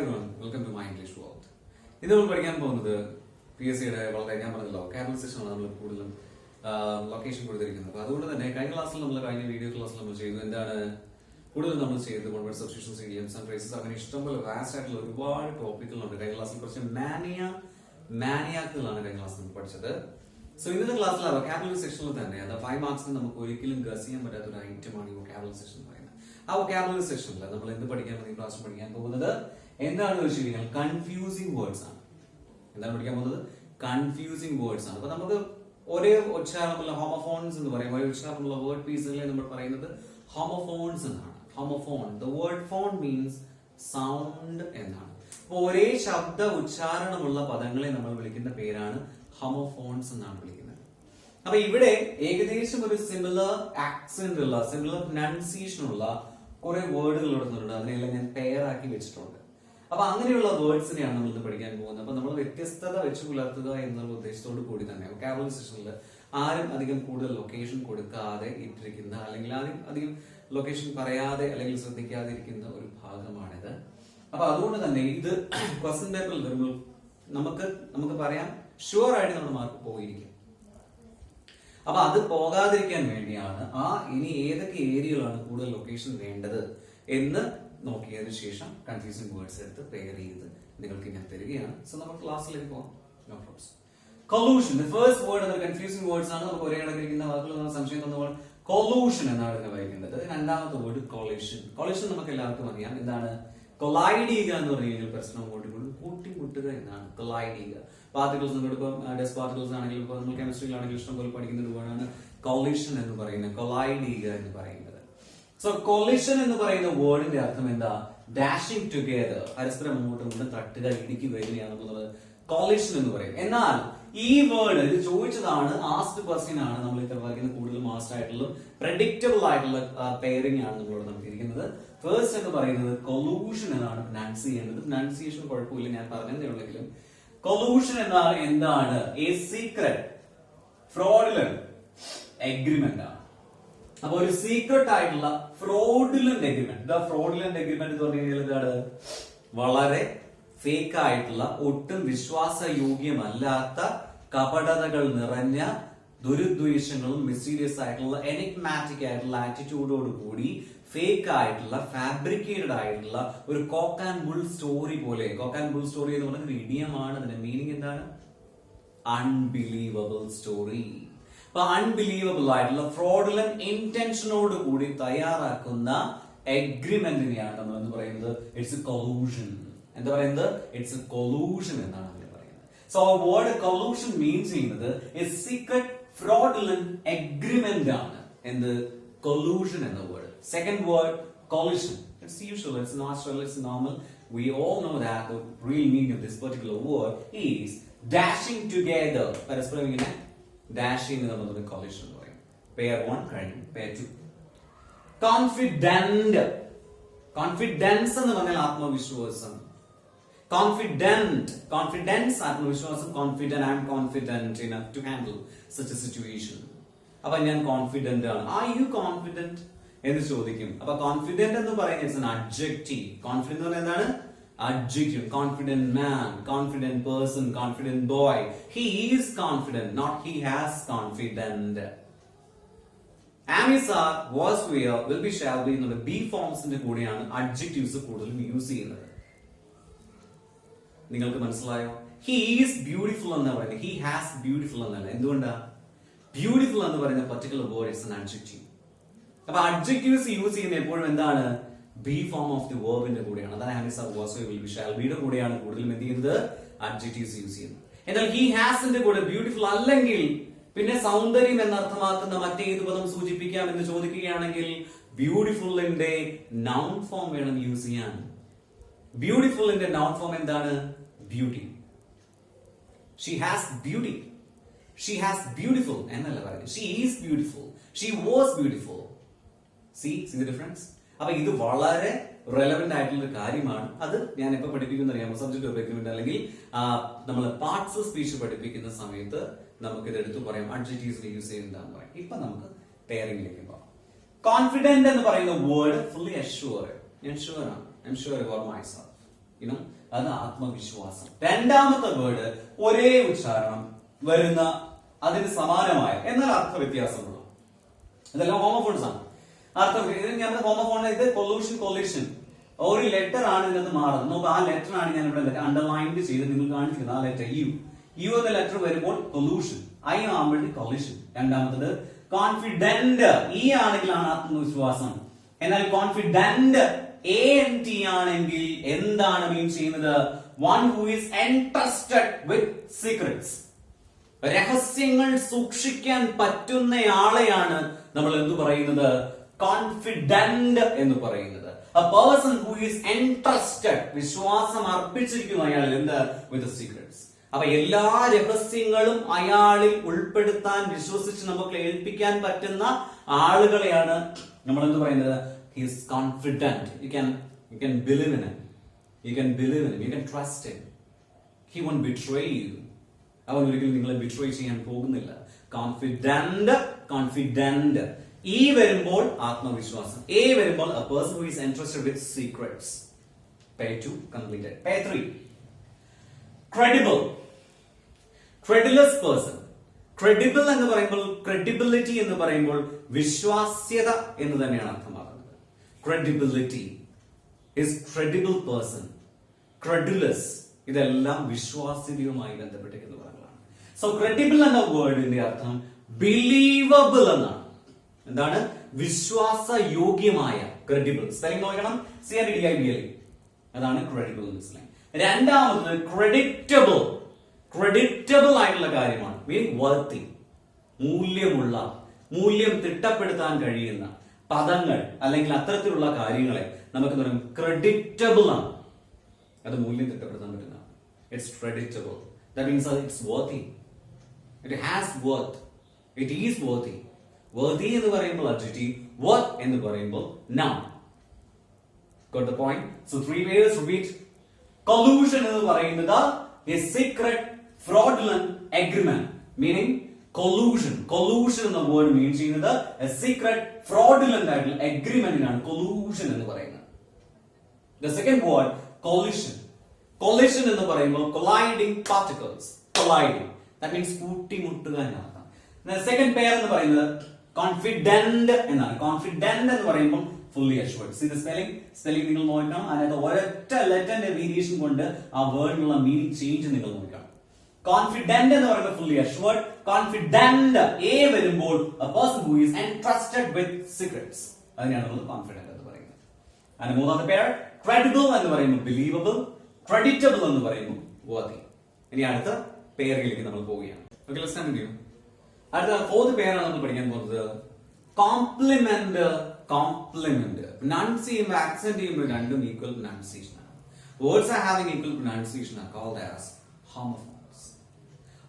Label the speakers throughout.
Speaker 1: everyone, welcome to my English world. ഇന്ന് നമ്മൾ പഠിക്കാൻ പോകുന്നത് PSCയുടെ വളരെ ഞാൻ പറഞ്ഞല്ലോ കാറ്റലൈസേഷൻ ആണ് നമ്മൾ കൂടുതലും ലൊക്കേഷൻ കൊടുത്തിരിക്കുന്നത്. അപ്പോൾ അതുകൊണ്ട് തന്നെ കഴിഞ്ഞ ക്ലാസ്സിൽ നമ്മൾ കഴിഞ്ഞ വീഡിയോ ക്ലാസ്സിൽ നമ്മൾ ചെയ്തു എന്താണ് കൂടുതൽ നമ്മൾ ചെയ്തത് കോൺവേർട്ട് സബ്സ്റ്റിറ്റ്യൂഷൻസ് ഇഡിയംസ് ആൻഡ് ഫ്രേസസ് അങ്ങനെ ഇഷ്ടംപോലെ വാസ്റ്റ് ആയിട്ടുള്ള ഒരുപാട് ടോപ്പിക്കുകളുണ്ട്. കഴിഞ്ഞ ക്ലാസ്സിൽ കുറച്ച് മാനിയാക്കുകളാണ് കഴിഞ്ഞ ക്ലാസ്സിൽ നമ്മൾ പഠിച്ചത്. സോ ഇന്നത്തെ ക്ലാസ്സിൽ വൊക്കാബുലറി സെക്ഷനിൽ തന്നെ അത് 5 മാർക്സിന് നമുക്ക് ഒരിക്കലും ഗസ് ചെയ്യാൻ പറ്റാത്ത ഒരു ഐറ്റമാണ് ഈ വൊക്കാബുലറി സെക്ഷൻ എന്ന് പറയുന്നത്. ആ വൊക്കാബുലറി സെക്ഷനിൽ നമ്മൾ എന്ത് പഠിക്കാൻ ഈ ക്ലാസ് പഠിക്കാൻ പോകുന്നത് എന്താണെന്ന് വെച്ച് കഴിഞ്ഞാൽ കൺഫ്യൂസിംഗ് വേർഡ്സ് ആണ്. എന്താണ് പഠിക്കാൻ പോകുന്നത്? കൺഫ്യൂസിംഗ് വേർഡ്സ് ആണ്. അപ്പൊ നമുക്ക് ഒരേ ഉച്ചാരണമുള്ള ഹോമോഫോൺസ് എന്ന് പറയും. ഒരേ ഉച്ചാരണമുള്ള വേർഡ് പീസുകളെ നമ്മൾ പറയുന്നത് ഹോമോഫോൺസ് എന്നാണ്. Homophone, the word phone means sound എന്നാണ്. അപ്പൊ ഒരേ ശബ്ദ ഉച്ചാരണമുള്ള പദങ്ങളെ നമ്മൾ വിളിക്കുന്ന പേരാണ് ഹോമോഫോൺസ് എന്നാണ് വിളിക്കുന്നത്. അപ്പൊ ഇവിടെ ഏകദേശം ഒരു സിമിലർ ആക്സെന്റ് ഉള്ള സിമിലർ പ്രൊനൗൺസിയേഷൻ ഉള്ള കുറെ വേർഡുകൾ ഇടുന്നുണ്ട്. അതിനെല്ലാം ഞാൻ പെയർ ആക്കി വെച്ചിട്ടുണ്ട്. അപ്പൊ അങ്ങനെയുള്ള വേർഡ്സിനെയാണ് നമ്മൾ ഇന്ന് പഠിക്കാൻ പോകുന്നത്. അപ്പൊ നമ്മൾ വ്യത്യസ്തത വെച്ച് പുലർത്തുക എന്നുള്ള ഉദ്ദേശത്തോട് കൂടി തന്നെ വൊക്കാബുലറി സെഷനിൽ ആരും അധികം കൂടുതൽ ലൊക്കേഷൻ കൊടുക്കാതെ ഇട്ടിരിക്കുന്ന അല്ലെങ്കിൽ ആരും അധികം ലൊക്കേഷൻ പറയാതെ അല്ലെങ്കിൽ ശ്രദ്ധിക്കാതെ ഇരിക്കുന്ന ഒരു ഭാഗമാണിത്. അപ്പൊ അതുകൊണ്ട് തന്നെ ഇത് ക്വസ്റ്റ്യൻ പേപ്പറിൽ വരുമ്പോൾ നമുക്ക് പറയാം ഷുവർ ആയിട്ട് നമ്മുടെ മാർക്ക് പോയിരിക്കും. അപ്പൊ അത് പോകാതിരിക്കാൻ വേണ്ടിയാണ് ഇനി ഏതൊക്കെ ഏരിയകളാണ് കൂടുതൽ ലൊക്കേഷൻ വേണ്ടത് എന്ന് നോക്കിയതിനു ശേഷം കൺഫ്യൂസിംഗ് വേർഡ്സ് എടുത്ത് പെയർ ചെയ്ത് നിങ്ങൾക്ക് ഞാൻ തരികയാണ്. സോ നമുക്ക് ക്ലാസ്സിലേക്ക് പോകാം. No problem. Collusion, the first word എന്ന കൺഫ്യൂസിംഗ് വേർഡ്സ് ആണ്. നമുക്ക് ഒരേ ഇടയ്ക്കിരിക്കുന്ന വാക്കുകൾ സംശയം തോന്നുമ്പോൾ കൊലൂഷൻ എന്നാണ് ഇതിനെ വായിക്കേണ്ടത്. രണ്ടാമത്തെ വേർഡ് കൊളിഷൻ. കൊളിഷൻ നമുക്ക് എല്ലാവർക്കും അറിയാം. എന്താണ്? കൊളൈഡ് ചെയ്യുക എന്ന് പറഞ്ഞു കഴിഞ്ഞാൽ പ്രശ്നം കൂട്ടിമുട്ടുക എന്നാണ് കൊളൈഡ് ചെയ്യുക. പാർട്ടിക്കിൾസ് നമ്മളിപ്പം ഡെസ് പാർട്ടിക്കിൾസ് ആണെങ്കിലും ഇപ്പോൾ നമ്മൾ കെമിസ്ട്രിയിലാണെങ്കിലും ഇഷ്ടം പോലെ പഠിക്കുന്ന ഒരു വേർഡാണ് കൊളിഷൻ എന്ന് പറയുന്നത്, കൊളൈഡ് ചെയ്യുക എന്ന് പറയുന്നത്. സോ കൊളിഷൻ എന്ന് പറയുന്ന വേർഡിന്റെ അർത്ഥം എന്താ? ഡാഷിംഗ് ടുഗെദർ, പരസ്പരം അങ്ങോട്ടും ഇങ്ങോട്ടും തട്ടുക, ഇടിക്കുക എന്നുള്ളത് കൊളിഷൻ എന്ന് പറയും. എന്നാൽ ഈ വേർഡ് ഇത് ചോദിച്ചതാണ്, ആസ്ഡ് ക്വസ്റ്റ്യൻ ആണ്. നമ്മൾ ഇത്ര പറയുന്നത് കൂടുതൽ മാസ്റ്റർ ആയിട്ടുള്ള പ്രെഡിക്റ്റബിൾ ആയിട്ടുള്ള പെയറിംഗ് ആണ് നമ്മളോട് നമുക്കിരിക്കുന്നത്. ഫസ്റ്റ് എന്ന് പറയുന്നത് കൊലൂഷൻ എന്നാണ് പ്രൊനൗൺസ് ചെയ്യേണ്ടത്. പ്രൊനൗൺസിയേഷൻ കുഴപ്പമില്ല, ഞാൻ പറഞ്ഞതേ ഉള്ളെങ്കിലും കൊലൂഷൻ എന്നാൽ എന്താണ്? എ സീക്രട്ട് ഫ്രോഡുലന്റ് എഗ്രിമെന്റ് ആണ്. അപ്പൊ ഒരു സീക്രട്ട് ആയിട്ടുള്ള ഫ്രോഡുലന്റ് എഗ്രിമെന്റ്. ഫ്രോഡുലന്റ് എഗ്രിമെന്റ് എന്ന് പറഞ്ഞു കഴിഞ്ഞാൽ എന്താണ്? വളരെ ഫേക്ക് ആയിട്ടുള്ള, ഒട്ടും വിശ്വാസയോഗ്യമല്ലാത്ത, കപടതകൾ നിറഞ്ഞ, ദുരുദ്വേഷങ്ങളും മിസ്റ്റീരിയസ് ആയിട്ടുള്ള, എനിഗ്മാറ്റിക് ആയിട്ടുള്ള ആറ്റിറ്റ്യൂഡോട് കൂടി ഫേക്ക് ആയിട്ടുള്ള, ഫാബ്രിക്കേറ്റഡ് ആയിട്ടുള്ള ഒരു കോക്ക് ആൻഡ് ബുൾ സ്റ്റോറി പോലെ. കോക്ക് ആൻഡ് ബുൾ സ്റ്റോറി എന്ന് പറയുന്നത് ഇഡിയമാണ്. അതിന്റെ മീനിങ് എന്താണ്? Unbelievable story. അപ്പൊ അൺബിലീവബിൾ ആയിട്ടുള്ള ഫ്രോഡുലന്റ് ഇന്റൻഷനോട് കൂടി തയ്യാറാക്കുന്ന എഗ്രിമെന്റിനെയാണ് നമ്മൾ എന്ന് പറയുന്നത് ഇറ്റ്സ് എ കൊലൂഷൻ. എന്താ പറയുന്നത്? ഇറ്റ്സ് എ കൊലൂഷൻ എന്നാണ് നമ്മൾ പറയുന്നത്. സോ വേർഡ് കൊലൂഷൻ മീൻ ചെയ്യുന്നത് എ സീക്രട്ട് ഫ്രോഡുലന്റ് എഗ്രിമെന്റ് ആണ്. എന്ത്? കൊലൂഷൻ എന്ന word. Second word collision. It's usual, it's natural, it's normal. We all know that the real meaning of this particular word is dashing together. പരസ്പരം ഇങ്ങനെ dashing എന്നുള്ളത് collision എന്ന് പറയും. Pair 1 കഴിഞ്ഞു. Pair 2. Confident. Confidence എന്ന് പറഞ്ഞാൽ ആത്മവിശ്വാസം. Confidence ആത്മവിശ്വാസം. Confident, I am confident enough to handle such a situation. അപ്പൊ ഞാൻ കോൺഫിഡന്റ് ആണ്. Are you confident എന്ന് ചോദിക്കും. അപ്പൊ കോൺഫിഡന്റ് എന്ന് പറയുന്നത് ഇറ്റ്സ് ആൻ അഡ്ജക്റ്റീവ്. കോൺഫിഡന്റ് എന്ന് പറയുന്നത് എന്താണ്? Adjective. Confident man, confident person, confident boy. He is confident, not he has confident. Am is are, was, were, will be, shall be എന്നുള്ള ബി ഫോംസിന്റെ കൂടെയാണ് അഡ്ജക്റ്റീവ്സ് കൂടുതലും യൂസ് ചെയ്യുന്നത്. നിങ്ങൾക്ക് മനസ്സിലായോ? ഹി ഈസ് ബ്യൂട്ടിഫുൾ എന്ന് പറയുന്നത് ഹി ഹാസ് ബ്യൂട്ടിഫുൾ എന്നല്ല. എന്തുകൊണ്ടാ? ബ്യൂട്ടിഫുൾ എന്ന് പറയുന്ന particular word it's an adjective. അപ്പൊ അഡ്ജക്റ്റീവ്സ് യൂസ് ചെയ്യുന്ന എപ്പോഴും എന്താണ്? ബി ഫോം ഓഫ് ദി വെർബിന്റെ കൂടെയാണ്. അതാണ് has are, was, will be, shall ബിയുടെ കൂടെയാണ് കൂടുതലും എന്ത് ചെയ്യുന്നത്? അഡ്ജക്റ്റീവ്സ് യൂസ് ചെയ്യുന്നത്. എന്നാൽ ഹി ഹാസിന്റെ കൂടെ ബ്യൂട്ടിഫുൾ അല്ലെങ്കിൽ പിന്നെ സൗന്ദര്യം എന്നർത്ഥമാക്കുന്ന മറ്റേത് പദം സൂചിപ്പിക്കാം എന്ന് ചോദിക്കുകയാണെങ്കിൽ ബ്യൂട്ടിഫുള്ളിന്റെ നൗൺ ഫോം വേണം യൂസ് ചെയ്യാൻ. ബ്യൂട്ടിഫുള്ളിന്റെ നൗൺ ഫോം എന്താണ്? Beauty. She has beauty. She has beautiful എന്നല്ല പറയുന്നത്. She is beautiful. She was beautiful. See the difference? അപ്പൊ ഇത് വളരെ റെലവെന്റ് ആയിട്ടുള്ള ഒരു കാര്യമാണ്. അത് ഞാൻ എപ്പോ പഠിപ്പിക്കുന്ന അറിയാമോ? സബ്ജക്ട് ഓഫ് എഗ്രിമെന്റ് അല്ലെങ്കിൽ നമ്മൾ പാർട്സ് ഓഫ് സ്പീച്ച് പഠിപ്പിക്കുന്ന സമയത്ത് നമുക്ക് ഇത് എടുത്തു പറയാം. അഡ്ജക്റ്റീവ്സ് യൂസ് ചെയ്യുന്നതാന്ന് പറയാം. ഇപ്പൊ നമുക്ക് പെയറിംഗിലേക്ക് പോകാം. കോൺഫിഡന്റ് എന്ന് പറയുന്ന വേർഡ് ഫുള്ളി അഷ്യൂർ. ഞാൻ ഷുവർ ആണ്. I am sure about myself. You know അത് ആത്മവിശ്വാസം. രണ്ടാമത്തെ വേർഡ് ഒരേ ഉച്ചാരണം വരുന്ന അതിന് സമാനമായ എന്നാൽ അർത്ഥ വ്യത്യാസമുള്ള, ഇതെല്ലാം ഹോമോഫോൺസ് ആണ്. അർത്ഥം ഞാൻ ഹോമോഫോൺ ഇത് കൊല്യൂഷൻ ഒരു ലെറ്റർ ആണ് ഇതിനകത്ത് മാറുന്നത്. നോക്ക്, ആ ലെറ്റർ ആണ് ഞാൻ ഇവിടെ അണ്ടർലൈൻഡ് ചെയ്ത് നിങ്ങൾ കാണിക്കുന്നത്. ആ ലെറ്റർ യു എന്ന ലെറ്റർ വരുമ്പോൾ കൊല്യൂഷൻ, ഐ ആകുമ്പോൾ കൊല്യൂഷൻ. രണ്ടാമത്തത് കോൺഫിഡന്റ്, ഈ ആണെങ്കിലാണ് ആത്മവിശ്വാസം. എന്നാൽ കോൺഫിഡന്റ് ANT ആണെങ്കിൽ എന്താണ് മീൻ ചെയ്യുന്നത്? One who is entrusted with secrets, രഹസ്യങ്ങൾ സൂക്ഷിക്കാൻ പറ്റുന്നയാളെയാണ് നമ്മൾ എന്തു പറയുന്നത്? കോൺഫിഡന്റ് എന്ന് പറയുന്നത്. A person who is entrusted, വിശ്വാസം അർപ്പിച്ചിരിക്കുന്നു അയാളിൽ എന്ത്? With the secrets. അപ്പൊ എല്ലാ രഹസ്യങ്ങളും അയാളിൽ ഉൾപ്പെടുത്താൻ, വിശ്വസിച്ച് നമുക്ക് ഏൽപ്പിക്കാൻ പറ്റുന്ന ആളുകളെയാണ് നമ്മൾ എന്ത് പറയുന്നത്? He is confident. You can believe in him. You can believe in him. You can trust him. He won't betray you. അവൻ ഒരിക്കലും നിങ്ങളെ ബിട്രേ ചെയ്യാൻ പോകുന്നില്ല. കോൺഫിഡന്റ്. ഈ വരുമ്പോൾ ആത്മവിശ്വാസം. എ വരുമ്പോൾ a person who is entrusted with secrets. Pair 2 completed. Pair 3 credible. Credulous person. Credible എന്ന് പറയുമ്പോൾ, credibility എന്ന് പറയുമ്പോൾ വിശ്വാസ്യത എന്ന് തന്നെയാണ് അർത്ഥമാക്കുന്നത്. Credibility is credible person. Credulous ഇതെല്ലാം വിശ്വാസ്യതയുമായി ബന്ധപ്പെട്ടിരിക്കുന്ന പദങ്ങളാണ്. സോ credible എന്ന വേർഡിന്റെ അർത്ഥം ബിലീവബിൾ എന്നാണ്. എന്താണ്? വിശ്വാസയോഗ്യമായ. ക്രെഡിബിൾ സ്പെല്ലിംഗ് നോക്കണം, CREDIBLE. അതാണ് ക്രെഡിബിൾ എന്ന് മനസ്സിലായി. രണ്ടാമത് ക്രെഡിറ്റബിൾ. ക്രെഡിറ്റബിൾ ആയിട്ടുള്ള കാര്യമാണ്. മീനിങ് വർത്തി, മൂല്യമുള്ള, മൂല്യം തിട്ടപ്പെടുത്താൻ കഴിയുന്ന പദങ്ങൾ അല്ലെങ്കിൽ അത്തരത്തിലുള്ള കാര്യങ്ങളെ നമുക്ക് പറയാം ക്രെഡിറ്റബിൾ ആണ്. അത് മൂല്യം തിട്ടപ്പെടുത്താൻ പറ്റുന്ന. It's creditable. That means it's worthy. It has worth. It is worthy. Worthy എന്ന് പറയുമ്പോൾ adjective, worth എന്ന് പറയുമ്പോൾ noun. Got the point? So 3 ways repeat. Collusion എന്ന് പറയുന്നത് a secret fraudulent agreement. Meaning collusion. Collusion എന്ന word mean ചെയ്യുന്നത് a secret fraudulent ആയിട്ടുള്ള agreement-നാണ് collusion എന്ന് പറയുന്നത്. The second word collision. Collision എന്ന് പറയുമ്പോൾ colliding particles. Colliding. That means കൂട്ടിമുട്ടുക എന്നർത്ഥം. The second pair എന്ന് പറയുന്നത് കോൺഫിഡന്റ് എന്നാണ്. കോൺഫിഡന്റ് എന്ന് പറയുമ്പോൾ fully assured. See the spelling നിങ്ങൾ നോക്കണം. അതിനകത്ത് ഒരൊറ്റ ലെറ്ററിന്റെ വേരിയേഷൻ കൊണ്ട് ആ വേർഡിനുള്ള മീനിങ് ചേഞ്ച് നിങ്ങൾ നോക്കണം. കോൺഫിഡന്റ് എന്ന് പറയുമ്പോൾ ഫുള്ളി അഷ്വർഡ്. കോൺഫിഡന്റ് എ വരുമ്പോൾ a person who is entrusted with secrets. അതിനെയാണ് നമ്മൾ കോൺഫിഡന്റ് എന്ന് പറയുന്നത്. അതിന് മൂന്നാമത്തെ പേർ ക്രെഡിബിൾ എന്ന് പറയുമ്പോൾ ബിലീവബിൾ. ക്രെഡിറ്റബിൾ എന്ന് പറയുമ്പോൾ worthy. ഇനി അടുത്ത പേരിലേക്ക് നമ്മൾ പോവുകയാണ്. Okay, let's continue. അടുത്ത ഫോർത്ത് പേരാണ് നമ്മൾ പഠിക്കാൻ പോകുന്നത് കോംപ്ലിമെന്റ്. കോംപ്ലിമെന്റ് പ്രൊനൗൺസ് ചെയ്യുമ്പോൾ ആക്സെന്റ് ചെയ്യുമ്പോൾ രണ്ടും ഈക്വൽ പ്രൊനൗൺസിയേഷൻ ആണ്. Words are having equal pronunciation are called as homophones.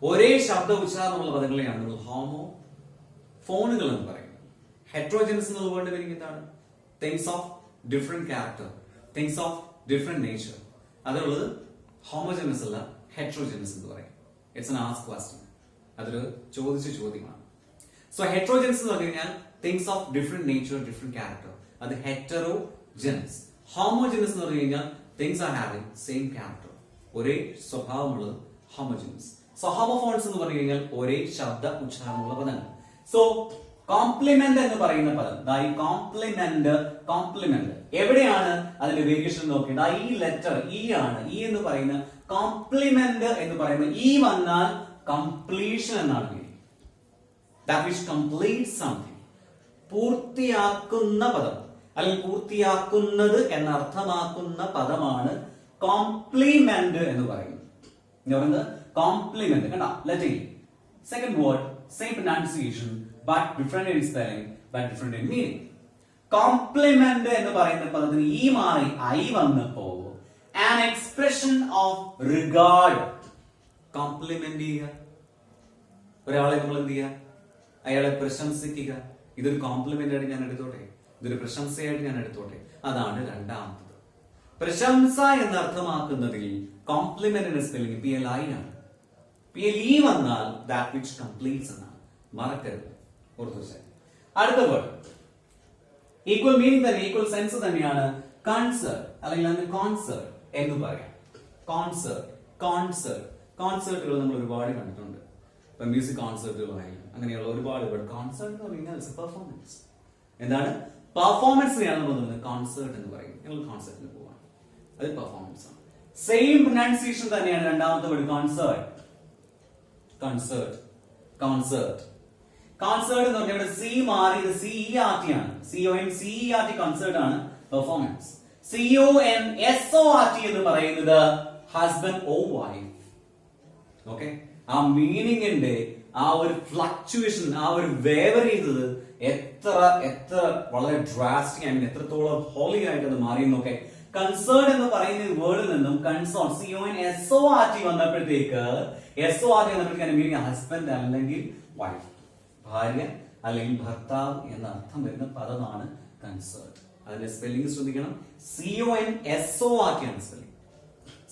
Speaker 1: ഒരേ ശബ്ദ ഉച്ചാരണമുള്ള പദങ്ങളെയാണ് നമ്മൾ ഹോമോഫോണുകൾ എന്ന് പറയുന്നത്. ഹെട്രോജനസ് എന്നുള്ള വേർഡ് മീനിങ് എന്താണ്? Things of different character, things of different nature. അതുള്ളത് ഹോമോജനസ് അല്ല, ഹെട്രോജനസ് എന്ന് പറയും. It's an ask question. അതൊരു ചോദിച്ച ചോദ്യമാണ്. സോ ഹെട്രോജനസ് എന്ന് പറഞ്ഞു കഴിഞ്ഞാൽ things of different nature, different character. അത് ഹെറ്ററോജനസ്. ഹോമോജനസ് എന്ന് പറഞ്ഞു കഴിഞ്ഞാൽ things are having same character, ഒരേ സ്വഭാവമുള്ളത് ഹോമോജനസ്. സോ ഹോമോഫോൺസ് എന്ന് പറഞ്ഞു കഴിഞ്ഞാൽ ഒരേ ശബ്ദ ഉച്ചാരണമുള്ള പദങ്ങൾ. സോ കോംപ്ലിമെന്റ് എന്ന് പറയുന്ന പദം, ഈ കോംപ്ലിമെന്റ് എവിടെയാണ് അതിന്റെ വേരിയേഷൻ നോക്കേണ്ടത്? ഈ ലെറ്റർ ഇ ആണ്. ഇ എന്ന് പറയുന്ന കോംപ്ലിമെന്റ് എന്ന് പറയുമ്പോൾ ഈ വന്നാൽ കംപ്ലീഷൻ എന്നാണ് meaning. That which complete something. പൂർത്തിയാക്കുന്ന പദം അല്ലെങ്കിൽ പൂർത്തിയാക്കുന്നത് എന്നർത്ഥമാക്കുന്ന പദമാണ് കോംപ്ലിമെന്റ് എന്ന് പറയുന്നത്. കോംപ്ലിമെന്റ് കണ്ട letter E. Second word same pronunciation but different in spelling but different in meaning. Compliment എന്ന് പറയുന്ന പദത്തിന് ഈ മാറി ഐ വന്നപ്പോ an expression of regard. Compliment ചെയ്യുക, ഒരാളെ നമ്മൾ എന്ത് ചെയ്യുക? അയാളെ പ്രശംസിക്കുക. ഇതൊരു കോംപ്ലിമെന്റ് ആയിട്ട് ഞാൻ എടുത്തോട്ടെ, ഇതൊരു പ്രശംസയായിട്ട് ഞാൻ എടുത്തോട്ടെ. അതാണ് രണ്ടാമത്തത്. പ്രശംസ എന്നർത്ഥമാക്കുന്നതിൽ കോംപ്ലിമെന്റിന്റെ സ്പെല്ലിംഗ് PLI ആണ്. PLE വന്നാൽ ദാറ്റ് വിച്ച് കംപ്ലീറ്റ്സ് എന്നാണ്. മറക്കരുത്, ഓർത്തു. അടുത്ത വേർഡ് ഈക്വൽ മീനിങ് തന്നെ, ഈക്വൽ സെൻസ് തന്നെയാണ് കൺസേർട്ട് അല്ലെങ്കിൽ കോൺസേർട്ട്. എന്ന് പറയാം. കോൺസേർട്ട്, കോൺസേർട്ട്, കോൺസേർട്ടുകൾ നമ്മൾ ഒരുപാട് കണ്ടിട്ടുണ്ട്. ഇപ്പൊ മ്യൂസിക് കോൺസേർട്ടുകളായാലും അങ്ങനെയുള്ള ഒരുപാട് കോൺസേർട്ട് എന്ന് പറഞ്ഞാൽ പെർഫോമൻസ്. എന്താണ്? പെർഫോമൻസിനെയാണ് നമ്മൾ കോൺസേർട്ട് എന്ന് പറയും. ഞങ്ങൾ കോൺസേർട്ടിന് പോവാണ്, അത് പെർഫോമൻസ് ആണ്. സെയിം പ്രൊനൗൺസിയേഷൻ തന്നെയാണ് രണ്ടാമത്തെ word concert. Concert, concert, concert എന്ന് പറഞ്ഞാൽ ഇവിടെ സി മാറിയത് CERT ആണ്. CONCERT കോൺസേർട്ട് ആണ് പെർഫോമൻസ്. CONSORT എന്ന് പറയുന്നത് ഹസ്ബൻഡ് ഓ വൈഫ്. ഓക്കെ, ആ മീനിങ്ങിന്റെ ആ ഒരു ഫ്ലക്ച്വേഷൻ, ആ ഒരു വേവർ ചെയ്തത് എത്ര എത്ര വളരെ ഡ്രാസ്റ്റിക് ആയി, എത്രത്തോളം ഹോളി ആയിട്ട് അത് മാറിയെന്നൊക്കെ. കൺസേർട്ട് എന്ന് പറയുന്ന വേർഡിൽ നിന്നും കൺസോൺ CONSORT വന്നപ്പോഴത്തേക്ക് SORT വന്നപ്പോഴത്തേക്ക് മീനിങ് ഹസ്ബൻഡ് അല്ലെങ്കിൽ വൈഫ്, ഭാര്യ അല്ലെങ്കിൽ ഭർത്താവ് എന്ന അർത്ഥം വരുന്ന പദമാണ് കൺസേർട്ട്. അതിന്റെ സ്പെല്ലിംഗ് ശ്രദ്ധിക്കണം. CONSORT ആണ് സ്പെല്ലിംഗ്.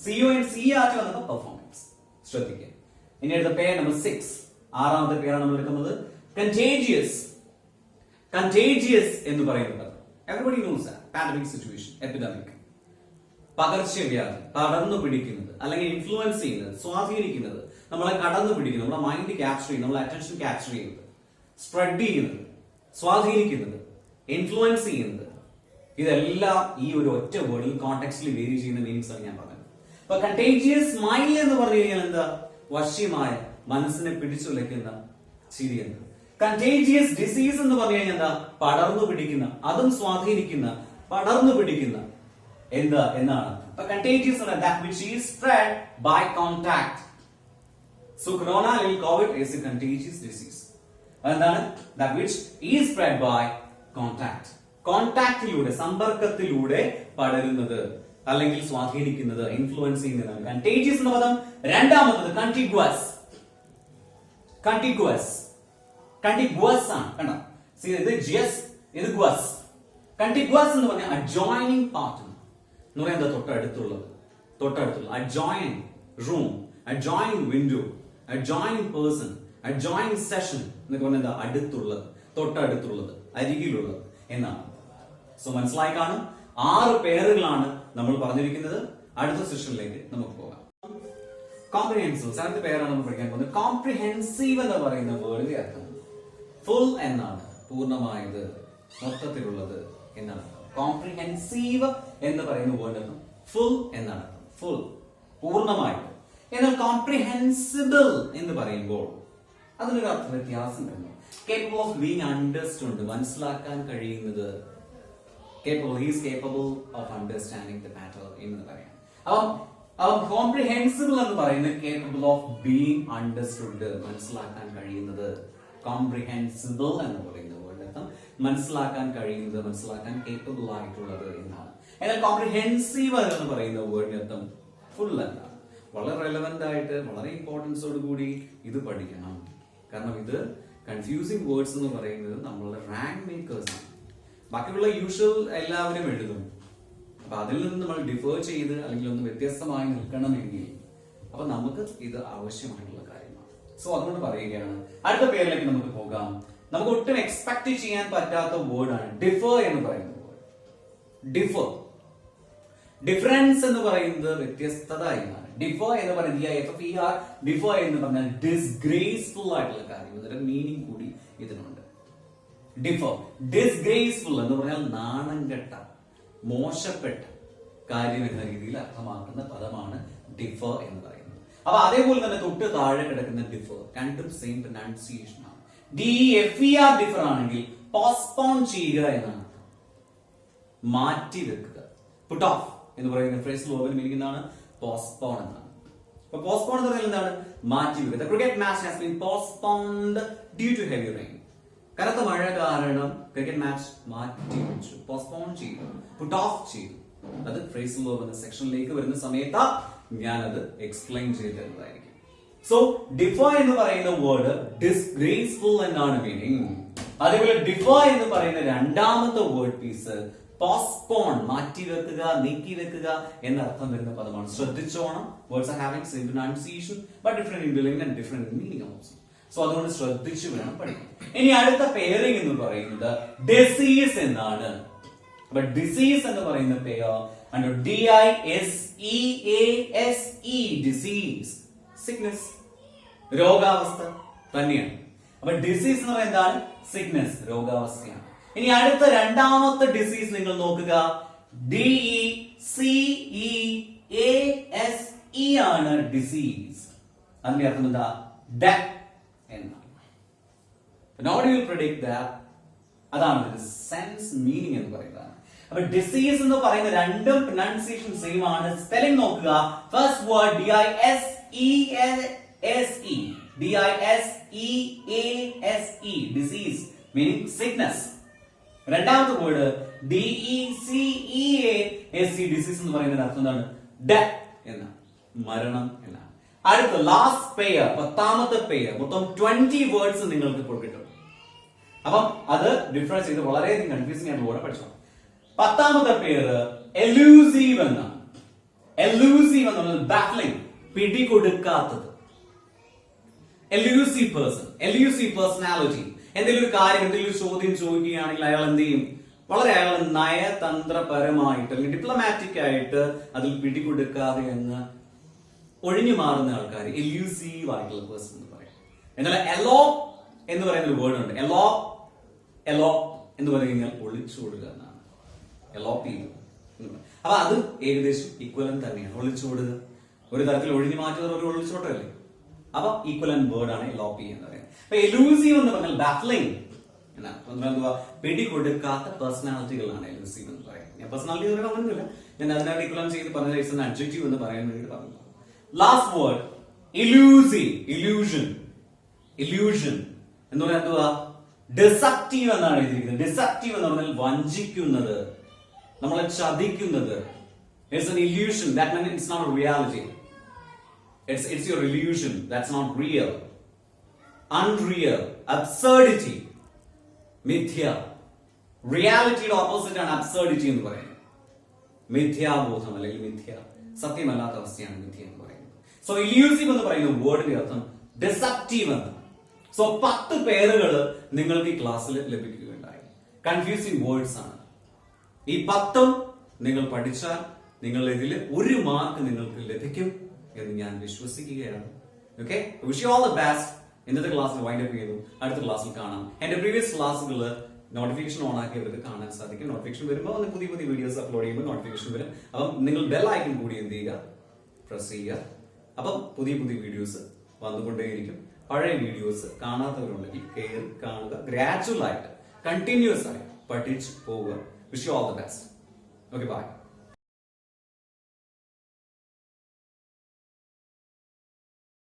Speaker 1: CONCERT വന്നപ്പോൾ പെർഫോമൻസ് ശ്രദ്ധിക്കുക. ഇനി അടുത്ത പേര് നമ്പർ 6, ആറാമത്തെ പേരാണ് നമ്മൾ എടുക്കുന്നത് കണ്ടേജിയസ്. കണ്ടേജിയസ് എന്ന് പറയുന്നത് everybody knows pandemic situation, epidemic, പകർച്ചവ്യാധി, പടർന്നു പിടിക്കുന്നത് അല്ലെങ്കിൽ ഇൻഫ്ലുവൻസ് ചെയ്യുന്നത്, സ്വാധീനിക്കുന്നത്, നമ്മളെ കടന്നു പിടിക്കുന്നത്, നമ്മളെ മൈൻഡ് ക്യാപ്ചർ ചെയ്യുന്നത്, നമ്മളെ അറ്റൻഷൻ ക്യാപ്ചർ ചെയ്യുന്നത്, സ്പ്രെഡ് ചെയ്യുന്നത്, സ്വാധീനിക്കുന്നത്, ഇൻഫ്ലുവൻസ് ചെയ്യുന്നത്, ഇതെല്ലാം ഈ ഒരു ഒറ്റ വേർഡിൽ കോണ്ടെക്സ്റ്റിൽ വേരി ചെയ്യുന്ന മീനിങ്സ് ആണ് ഞാൻ പറഞ്ഞത്. അപ്പൊ കണ്ടേജിയസ് സ്മൈൽ എന്ന് പറഞ്ഞു കഴിഞ്ഞാൽ എന്താ? വശ്യമായ, മനസ്സിനെ പിടിച്ചുലയ്ക്കുന്ന ചിരി എന്ന്. കണ്ടേജിയസ് ഡിസീസ് എന്ന് പറഞ്ഞു കഴിഞ്ഞാൽ എന്താ? പടർന്നു പിടിക്കുന്ന, അതും സ്വാധീനിക്കുന്ന, പടർന്നു പിടിക്കുന്ന എന്താ എന്നാണ്. അപ്പൊ contagious that which is spread by contact. So corona അല്ലെങ്കിൽ COVID is a contagious disease. എന്താണ്? That which is spread by contact. കോൺടാക്റ്റിലൂടെ, സമ്പർക്കത്തിലൂടെ പടരുന്നത് അല്ലെങ്കിൽ സ്വാധീനിക്കുന്നത്, ഇൻഫ്ലുവൻസ് ചെയ്യുന്നതാണ് കണ്ടേജിയസ് എന്ന പദം. രണ്ടാമത്തത് കണ്ടിഗ്വസ്. കണ്ടിഗ്വസ്, കണ്ടിഗ്വസ് ആണ്. കണ്ടോ? ഇത് ജിയസ്, ഇത് ഗ്വസ്. കണ്ടിഗ്വസ് എന്ന് പറഞ്ഞാൽ അഡ്ജോയിനിങ് പാർട്ട് എന്ന് പറയാൻ എന്താ? തൊട്ടടുത്തുള്ളത്, തൊട്ടടുത്തുള്ള adjoining room, adjoining window, adjoining person, adjoining session എന്നൊക്കെ പറഞ്ഞാൽ എന്താ? അടുത്തുള്ളത്, തൊട്ടടുത്തുള്ളത്, അരികിലുള്ളത് എന്നാണ്. സോ മനസ്സിലായി കാണും. 6 പേരുകളാണ് നമ്മൾ പറഞ്ഞിരിക്കുന്നത്. അടുത്ത സെഷനിലേക്ക് നമുക്ക് പോകാം. കോംപ്രിഹെൻസീവ്, സെവൻത് പേരാണ് നമ്മൾ പഠിക്കാൻ പോകുന്നത്. കോംപ്രിഹെൻസീവ് എന്ന് പറയുന്ന വേർഡിന്റെ അർത്ഥം ഫുൾ എന്നാണ്, പൂർണ്ണമായത്, മൊത്തത്തിലുള്ളത് എന്നാണ്. കോംപ്രിഹെൻസീവ് എന്ന് പറയുന്ന വേർഡ് അർത്ഥം ഫുൾ എന്നാണ്, ഫുൾ, പൂർണ്ണമായിട്ട്. എന്നാൽ കോംപ്രിഹെൻസിബിൾ എന്ന് പറയുമ്പോൾ അതിനൊരു അർത്ഥ വ്യത്യാസം വരുന്നു. കേപ്പബിൾ ഓഫ് ബീങ് അണ്ടർസ്റ്റുഡ്, മനസ്സിലാക്കാൻ കഴിയുന്നത്. Capable, he is capable of understanding the matter എന്ന് പറയാം. അപ്പം കോംപ്രിഹെൻസിബിൾ എന്ന് പറയുന്നത് കേപ്പബിൾ ഓഫ് ബീങ് അണ്ടർസ്റ്റുഡ്, മനസ്സിലാക്കാൻ കഴിയുന്നത്. കോംപ്രിഹെൻസിബിൾ എന്ന് പറയുന്ന വേർഡ് അർത്ഥം മനസ്സിലാക്കാൻ കഴിയുന്നത്, മനസ്സിലാക്കാൻ കേപ്പബിൾ ആയിട്ടുള്ളത് എന്നാണ്. എന്നാൽ കോംപ്രിഹെൻസീവ് എന്ന് പറയുന്ന വേർഡിന്റെ അർത്ഥം ഫുൾ എന്നാണ്. വളരെ റെലവെന്റ് ആയിട്ട്, വളരെ ഇമ്പോർട്ടൻസോട് കൂടി ഇത് പഠിക്കണം. കാരണം ഇത് കൺഫ്യൂസിംഗ് വേർഡ്സ് എന്ന് പറയുന്നത് നമ്മളുടെ റാങ്ക് മേക്കേഴ്സ് ആണ്. ബാക്കിയുള്ള യൂഷ്വൽ എല്ലാവരും എഴുതും. അപ്പൊ അതിൽ നിന്ന് നമ്മൾ ഡിഫർ ചെയ്ത് അല്ലെങ്കിൽ ഒന്ന് വ്യത്യസ്തമായി നിൽക്കണമെങ്കിൽ അപ്പൊ നമുക്ക് ഇത് ആവശ്യമായിട്ടുള്ള കാര്യമാണ്. സോ അതുകൊണ്ട് പറയുകയാണ്. അടുത്ത പേരിലേക്ക് നമുക്ക് പോകാം. നമുക്ക് ഒട്ടും എക്സ്പെക്ട് ചെയ്യാൻ പറ്റാത്ത വേർഡാണ് ഡിഫർ എന്ന് പറയുന്ന വേർഡ്. ഡിഫർ, ഡിഫറൻസ് എന്ന് പറയുന്നത് വ്യത്യസ്തത എന്നാണ്. ഡിഫർ എന്ന് പറയുന്നത് ഡിഫർ എന്ന് പറഞ്ഞാൽ ഡിസ്ഗ്രേസ്ഫുൾ ആയിട്ടുള്ള കാര്യം. ഇതിന്റെ മീനിങ് കൂടി ഇതിനുണ്ട്. ഡിഫർ, ഡിസ്ഗ്രേസ്ഫുൾ എന്ന് പറഞ്ഞാൽ നാണം കെട്ട, മോശപ്പെട്ട കാര്യം എന്ന രീതിയിൽ അർത്ഥമാക്കുന്ന പദമാണ് ഡിഫർ എന്ന് പറയുന്നത്. അപ്പൊ അതേപോലെ തന്നെ തൊട്ട് താഴെ കിടക്കുന്ന ഡിഫർ രണ്ടും സെയിം പ്രൊനൗൺസിയേഷൻ ആണ്. DEFER ഡിഫർ ആണെങ്കിൽ പോസ്റ്റ്പോൺ ചെയ്യുക എന്നാണ്, മാറ്റി വെക്കുക. പുട്ട് ഓഫ് എന്ന് പറയുന്ന ഫ്രേസ് ലോബൽ മീനിങ് എന്താണ്? പോസ്റ്റ്പോൺ എന്നാണ്. അപ്പൊ പോസ്റ്റ്പോൺ എന്ന് പറയുന്നത് എന്താണ്? മാറ്റി വെക്കുക. The cricket match has been postponed due to heavy rain. കനത്ത മഴ കാരണം ക്രിക്കറ്റ് മാച്ച് മാറ്റി വെച്ചു, പോസ്റ്റ്പോൺ ചെയ്തു, പുട്ട് ഓഫ് ചെയ്തു. അത് ഫ്രേസ് ലോബ് എന്ന സെക്ഷനിലേക്ക് വരുന്ന സമയത്ത് ഞാനത് എക്സ്പ്ലെയിൻ ചെയ്ത് തരുന്നതായിരിക്കും. സോ ഡിഫർ എന്ന് പറയുന്ന വേർഡ് ഡിസ്ഗ്രേസ്ഫുൾ എന്നാണ് മീനിങ്. അതേപോലെ ഡിഫർ എന്ന് പറയുന്ന രണ്ടാമത്തെ വേർഡ് പീസ് പോസ്റ്റ്പോൺ, മാറ്റിവെക്കുക, നീക്കിവെക്കുക എന്നർത്ഥം വരുന്ന പദമാണ്. ശ്രദ്ധിച്ചോണം. Words are having same pronunciation but different in spelling and different in meaning also. So അതുകൊണ്ട് ശ്രദ്ധിച്ചു വേണം പഠിക്കാൻ. ഇനി അടുത്ത പെയറിംഗ് എന്ന് പറയുന്നത് ഡിസീസ് എന്നാണ്. അപ്പൊ ഡിസീസ് എന്ന് പറയുന്ന pair under DISEASE disease sickness രോഗാവസ്ഥ തന്നെയാണ്. അപ്പൊ ഡിസീസ് എന്ന് പറയുന്നത് എന്താണ്? സിക്നസ് രോഗാവസ്ഥയാണ്. ഇനി അടുത്ത രണ്ടാമത്തെ ഡിസീസ് നിങ്ങൾ നോക്കുക, DECEASE ആണ് ഡിസീസ്. അതിന്റെ അർത്ഥം എന്താ? ഡെത്ത് എന്നാണ്. How do you predict that? അതാണ് സെൻസ് മീനിങ് എന്ന് പറയുന്നത്. അപ്പൊ ഡിസീസ് എന്ന് പറയുന്ന രണ്ടും പ്രൊനൗൺസിയേഷൻ സെയിം ആണ്. സ്പെല്ലിംഗ് നോക്കുക. First word DISEASE disease meaning sickness. രണ്ടാമത്തെ വേർഡ് DECEASE ഡിസീസ് എന്ന് പറയുന്ന അർത്ഥം എന്താണ്? ഡെത്ത് എന്നാണ്, മരണം എന്നാണ്. അടുത്ത ലാസ്റ്റ് പെയർ, പത്താമത്തെ പെയർ, മൊത്തം 20 വേർഡ്സ് നിങ്ങൾക്ക് ഇപ്പോൾ കിട്ടും. അപ്പം അത് ഡിഫറൻസ് ചെയ്ത് വളരെയധികം കൺഫ്യൂസിംഗ് ആയിട്ട് കൂടെ പഠിച്ചോ. പത്താമത്തെ പേര് എലൂസീവ് എന്നാണ്. എലൂസീവ് എന്നുള്ളത് ബാഫ്ലിംഗ്, പിടികൊടുക്കാത്തത്. Elusive person, elusive personality. എന്തെങ്കിലും ഒരു കാര്യം, എന്തെങ്കിലും ഒരു ചോദ്യം ചോദിക്കുകയാണെങ്കിൽ അയാൾ എന്ത് ചെയ്യും? വളരെ അയാൾ നയതന്ത്രപരമായിട്ട് അല്ലെങ്കിൽ ഡിപ്ലോമാറ്റിക് ആയിട്ട് അതിൽ പിടികൊടുക്കാതെ അങ്ങ് ഒഴിഞ്ഞു മാറുന്ന ആൾക്കാർ എലൂസീവ് ആയിട്ടുള്ള പേഴ്സൺ എന്ന് പറയും. എന്നാൽ എലോ എന്ന് പറയുന്ന ഒരു വേർഡ് ഉണ്ട്. എലോ എന്ന് പറഞ്ഞു കഴിഞ്ഞാൽ ഒളിച്ചോടുക എന്നാണ്. എലോപ്പ്. അപ്പൊ അത് ഏകദേശം ഈക്വലൻ തന്നെയാണ്. ഒളിച്ചോടുക, ഒരു തരത്തിൽ ഒഴിഞ്ഞു മാറ്റുന്നത് ഒരു ഒളിച്ചോട്ടല്ലേ. അപ്പൊ ഈക്വലൻ വേർഡ് ആണ് എലോപ്പ് എന്ന് പറയുന്നത്. അപ്പൊ എലൂസീവ് എന്ന് പറഞ്ഞാൽ ബാഫ്ലിംഗ് എന്നാണ്. പിടികൊടുക്കാത്ത പേഴ്സണാലിറ്റികളാണ് എലൂസീവ് എന്ന് പറയുന്നത്. ഞാൻ പേഴ്സണാലിറ്റി എന്ന് പറയുന്നത് അങ്ങനെയൊന്നുമില്ല, ഞാൻ അതിനായിട്ട് ഈക്വലൻ ചെയ്ത് പറഞ്ഞ അഡ്ജക്റ്റീവ് എന്ന് പറയാൻ വേണ്ടി പറഞ്ഞു. Last word illusive, illusion. Illusion എന്ന് പറഞ്ഞാൽ എന്തുവാ? ഡിസപ്റ്റീവ് എന്നാണ് എഴുതിയിരിക്കുന്നത്. ഡിസപ്റ്റീവ് എന്ന് പറഞ്ഞാൽ വഞ്ചിക്കുന്നത്, നമ്മളെ ചതിക്കുന്നത്. It's an illusion. That means it's not a reality. It's your illusion. That's not real. Unreal. Absurdity. Mithya. Realityയുടെ ഓപ്പോസിറ്റ് ആണ് absurdity എന്ന് പറയുന്നത്. മിഥ്യാബോധം അല്ലെങ്കിൽ മിഥ്യ, സത്യമല്ലാത്ത അവസ്ഥയാണ് മിഥ്യ എന്ന് പറയുന്നത്. സോ ഇല്യൂസീവ് എന്ന് പറയുന്ന വേർഡിന്റെ അർത്ഥം ഡിസപ്റ്റീവ് എന്നാണ്. സോ 10 പേരുകൾ നിങ്ങൾക്ക് ഈ ക്ലാസ്സിൽ ലഭിക്കുകയുണ്ടായി. കൺഫ്യൂസിംഗ് വേർഡ്സ് ആണ്. ഈ 10ഉം നിങ്ങൾ പഠിച്ചാൽ നിങ്ങൾ ഇതിൽ 1 മാർക്ക് നിങ്ങൾക്ക് ലഭിക്കും എന്ന് ഞാൻ വിശ്വസിക്കുകയാണ്. Okay, wish you all the best. ഇന്നത്തെ ക്ലാസ്സിൽ വൈൻഡ് അപ്പ് ചെയ്യുന്നു. അടുത്ത ക്ലാസ്സിൽ കാണാം. എന്റെ പ്രീവിയസ് ക്ലാസ്സുകൾ നോട്ടിഫിക്കേഷൻ ഓൺ ആക്കിയവർക്ക് കാണാൻ സാധിക്കും. നോട്ടിഫിക്കേഷൻ വരുമ്പോൾ പുതിയ പുതിയ വീഡിയോസ് അപ്ലോഡ് ചെയ്യുമ്പോൾ നോട്ടിഫിക്കേഷൻ വരും. അപ്പം നിങ്ങൾ ബെൽ ഐക്കൺ കൂടി എന്ത് ചെയ്യുക? പ്രസ് ചെയ്യുക. അപ്പം പുതിയ പുതിയ വീഡിയോസ് വന്നുകൊണ്ടേയിരിക്കും. പഴയ വീഡിയോസ് കാണാത്തവരുണ്ടെങ്കിൽ കയറി കാണുക. ഗ്രാജുവൽ ആയിട്ട്, കണ്ടിന്യൂസ് ആയി പഠിച്ചു പോവുക. Wish you all the best. Okay, bye.